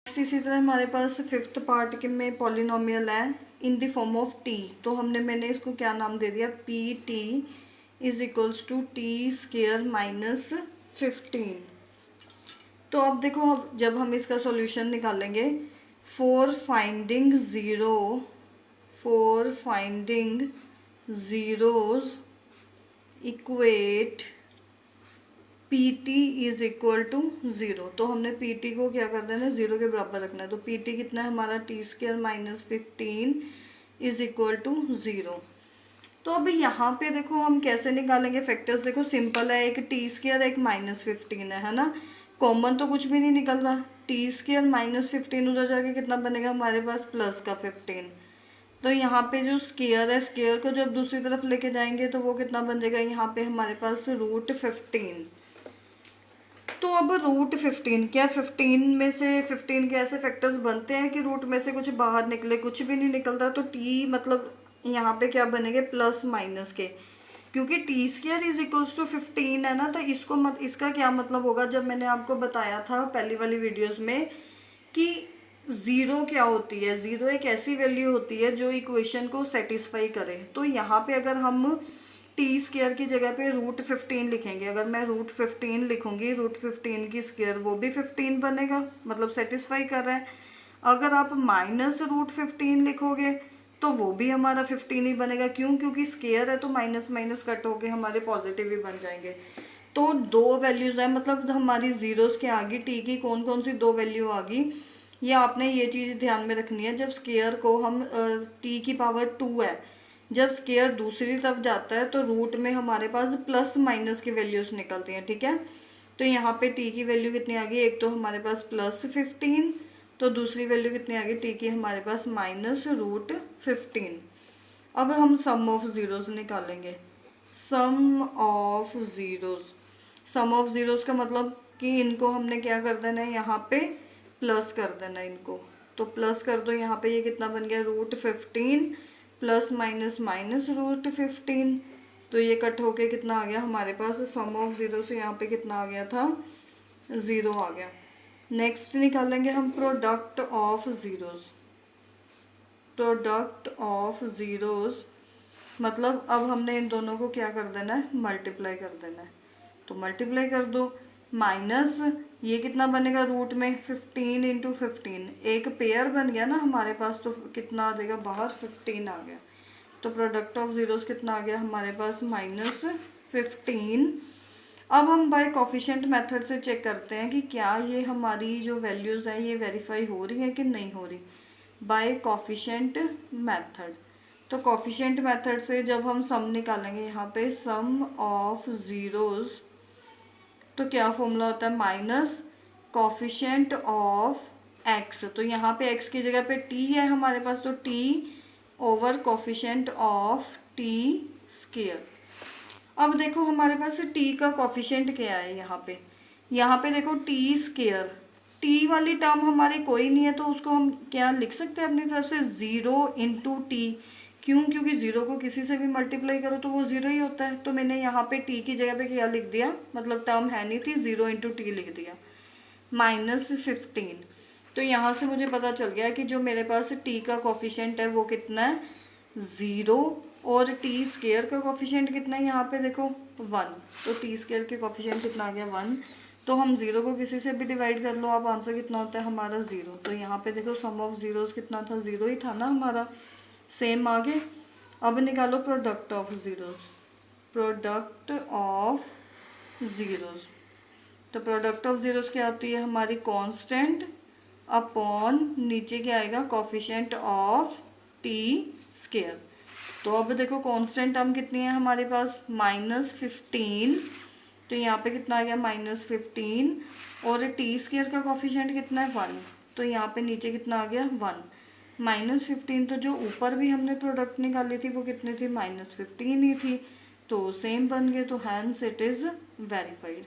इसी तरह हमारे पास फिफ्थ पार्ट के में पॉलिनोमियल है in the form of T, तो मैंने इसको क्या नाम दे दिया, P T is equals to T square minus 15। तो अब देखो, अब जब हम इसका सॉल्यूशन निकालेंगे, for finding zeros equate P T is equal to 0। तो हमने पी टी को क्या कर देना है, 0 के बराबर रखना है। तो पी टी कितना है हमारा, T square minus 15 is equal to 0। तो अब यहाँ पे देखो हम कैसे निकालेंगे फैक्टर्स, देखो सिंपल है, एक टी स्क्वायर एक माइनस 15 है ना, कॉमन तो कुछ भी नहीं निकल रहा। टी स्क्वायर माइनस 15 उधर जाके कितना बनेगा हमारे पास, प्लस का 15। तो यहाँ पे जो स्क्वायर है, स्क्वायर को जब दूसरी तरफ लेके जाएंगे तो वो कितना बन जाएगा, यहाँ पे हमारे पास रूट 15। तो अब रूट 15 क्या, 15 में से 15 के ऐसे फैक्टर्स बनते हैं कि रूट में से कुछ बाहर निकले, कुछ भी नहीं निकलता। तो टी मतलब यहाँ पे क्या बनेंगे, प्लस माइनस के, क्योंकि T square is equals to 15 है ना। तो इसका क्या मतलब होगा, जब मैंने आपको बताया था पहली वाली वीडियोस में कि ज़ीरो क्या होती है, ज़ीरो एक ऐसी वैल्यू होती है जो इक्वेशन को सेटिस्फाई करे। तो यहाँ पे अगर हम टी स्क्वायर की जगह पे रूट 15 लिखेंगे, अगर मैं रूट 15 लिखूंगी, रूट 15 की स्क्वायर वो भी 15 बनेगा, मतलब सेटिस्फाई कर रहा है। अगर आप माइनस रूट 15 लिखोगे तो वो भी हमारा 15 ही बनेगा। क्यों, क्योंकि स्क्वायर है तो माइनस माइनस कट होके हमारे पॉजिटिव ही बन जाएंगे। तो दो वैल्यूज़ है, मतलब हमारी ज़ीरोज़ के आगे टी की कौन कौन सी दो वैल्यू आ गई, ये आपने ये चीज़ ध्यान में रखनी है। जब स्क्वायर को हम टी की पावर 2 है, जब स्क्वायर दूसरी तरफ जाता है तो रूट में हमारे पास प्लस माइनस की वैल्यूज़ निकलती हैं, ठीक है। तो यहाँ पे टी की वैल्यू कितनी आ गई, एक तो हमारे पास प्लस 15, तो दूसरी वैल्यू कितनी आ गई टी की हमारे पास माइनस रूट 15। अब हम सम ऑफ ज़ीरोज़ निकालेंगे। सम ऑफ ज़ीरोज़ का मतलब कि इनको हमने क्या कर देना है, यहाँ पे प्लस कर देना है इनको। तो प्लस कर दो, यहाँ पे ये कितना बन गया, root 15 plus minus minus root 15। तो ये कट होके कितना आ गया हमारे पास, सम ऑफ ज़ीरो से यहाँ पे कितना आ गया था, 0 आ गया। नेक्स्ट निकालेंगे हम प्रोडक्ट ऑफ ज़ीरोज़। मतलब अब हमने इन दोनों को क्या कर देना है, मल्टीप्लाई कर देना है। तो मल्टीप्लाई कर दो, माइनस ये कितना बनेगा, रूट में 15 इंटू 15, एक पेयर बन गया ना हमारे पास, तो कितना आ जाएगा बाहर, 15 आ गया। तो प्रोडक्ट ऑफ ज़ीरोज़ कितना आ गया हमारे पास, माइनस 15। अब हम बाय कोफिशिएंट मेथड से चेक करते हैं कि क्या ये हमारी जो वैल्यूज़ हैं ये वेरीफाई हो रही है कि नहीं हो रही, बाय कोफिशिएंट मेथड। तो कोफिशिएंट मेथड से जब हम सम निकालेंगे, यहाँ पे सम ऑफ ज़ीरोज़, तो क्या फॉर्मूला होता है, माइनस कोफिशिएंट ऑफ एक्स। तो यहाँ पे एक्स की जगह पे टी है हमारे पास, तो T over coefficient of T square. अब देखो हमारे पास टी का कोफिशिएंट क्या है, यहाँ पे देखो टी स्क्वायर, टी वाली टर्म हमारी कोई नहीं है, तो उसको हम क्या लिख सकते हैं अपनी तरफ से, 0 इंटू टी। क्यों, क्योंकि 0 को किसी से भी मल्टीप्लाई करो तो वो 0 ही होता है। तो मैंने यहाँ पे टी की जगह पे क्या लिख दिया, मतलब टर्म है नहीं थी, 0 इंटू टी लिख दिया, माइनस 15। तो यहाँ से मुझे पता चल गया कि जो मेरे पास टी का कोफिशिएंट है वो कितना है, 0, और टी स्क्वायर का कोफिशिएंट कितना है, यहाँ पे देखो 1। तो टी स्क्वायर के कोफिशिएंट कितना आ गया, 1। तो हम 0 को किसी से भी डिवाइड कर लो, अब आंसर कितना होता है हमारा, 0। तो यहाँ पे देखो सम ऑफ ज़ीरोज़ कितना था, 0 ही था ना हमारा, सेम आगे। अब निकालो प्रोडक्ट ऑफ ज़ीरोज़। तो प्रोडक्ट ऑफ ज़ीरोज़ क्या होती है हमारी, कांस्टेंट अपॉन नीचे क्या आएगा, कोफिशिएंट ऑफ टी स्क्वायर। तो अब देखो कांस्टेंट टर्म कितनी है हमारे पास, माइनस 15। तो यहाँ पे कितना आ गया, माइनस 15, और टी स्क्वायर का कोफिशिएंट कितना है, 1। तो यहाँ पे नीचे कितना आ गया, 1 माइनस 15। तो जो ऊपर भी हमने प्रोडक्ट निकाली थी वो कितनी थी, माइनस 15 ही थी, तो सेम बन गए। तो हैंस इट इज़ वेरीफाइड,